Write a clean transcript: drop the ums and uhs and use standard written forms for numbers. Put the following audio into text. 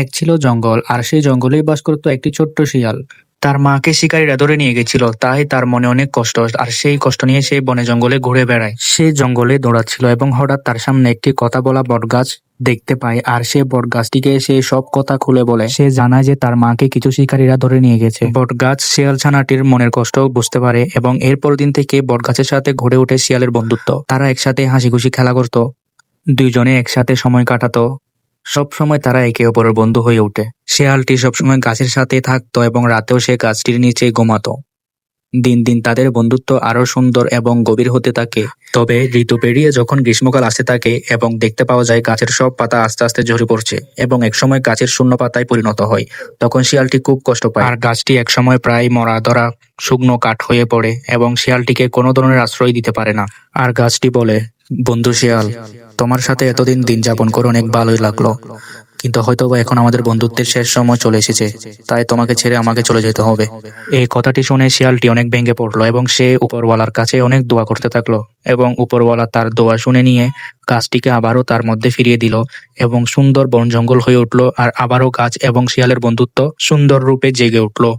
এক ছিল জঙ্গল, আর সেই জঙ্গলেই বাস করতো একটি ছোট্ট শিয়াল। তার মাকে শিকারীরা ধরে নিয়ে গেছিল, তাই তার মনে অনেক কষ্ট, আর সেই কষ্ট নিয়ে সে বনে জঙ্গলে ঘুরে বেড়ায়। সে জঙ্গলে দৌড়াচ্ছিল এবং হঠাৎ তার সামনে একটি কথা বলা বটগাছ দেখতে পায়, আর সে বটগাছটিকে সে সব কথা খুলে বলে। সে জানায় যে তার মাকে কিছু শিকারীরা ধরে নিয়ে গেছে। বটগাছ শিয়াল ছানাটির মনের কষ্ট বুঝতে পারে এবং এরপর দিন থেকে বটগাছের সাথে গড়ে ওঠে শিয়ালের বন্ধুত্ব। তারা একসাথে হাসি খুশি খেলা করত, দুইজনে একসাথে সময় কাটাতো। সব সময় তারা একে অপরের বন্ধু হয়ে ওঠে। শেয়ালটি সবসময় গাছের সাথে থাকতো এবং রাতেও সে গাছটির নিচে ঘুমাতো। দিন দিন তাদের বন্ধুত্ব আরো সুন্দর এবং গভীর হতে থাকে। তবে ঋতু পেরিয়ে যখন গ্রীষ্মকাল আসতে থাকে এবং দেখতে পাওয়া যায় গাছের সব পাতা আস্তে আস্তে ঝরে পড়ছে এবং একসময় গাছের শূন্য পাতায় পরিণত হয়, তখন শিয়ালটি খুব কষ্ট পায়। আর গাছটি একসময় প্রায় মরা ধরা শুকনো কাঠ হয়ে পড়ে এবং শিয়ালটিকে কোনো ধরনের আশ্রয় দিতে পারে না। আর গাছটি বলে, বন্ধু শিয়াল, তোমার সাথে এতদিন দিন যাপন করে অনেক ভালোই লাগলো, কিন্তু হয়তোবা এখন আমাদের বন্ধুত্বের শেষ সময় চলে এসেছে, তাই তোমাকে ছেড়ে আমাকে চলে যেতে হবে। এই কথাটি শুনে শিয়ালটি অনেক ভেঙে পড়লো এবং সে উপরওয়ালার কাছে অনেক দোয়া করতে থাকলো, এবং উপরওয়ালা তার দোয়া শুনে নিয়ে গাছটিকে আবারও তার মধ্যে ফিরিয়ে দিল এবং সুন্দর বন জঙ্গল হয়ে উঠলো। আর আবারও গাছ এবং শিয়ালের বন্ধুত্ব সুন্দর রূপে জেগে উঠলো।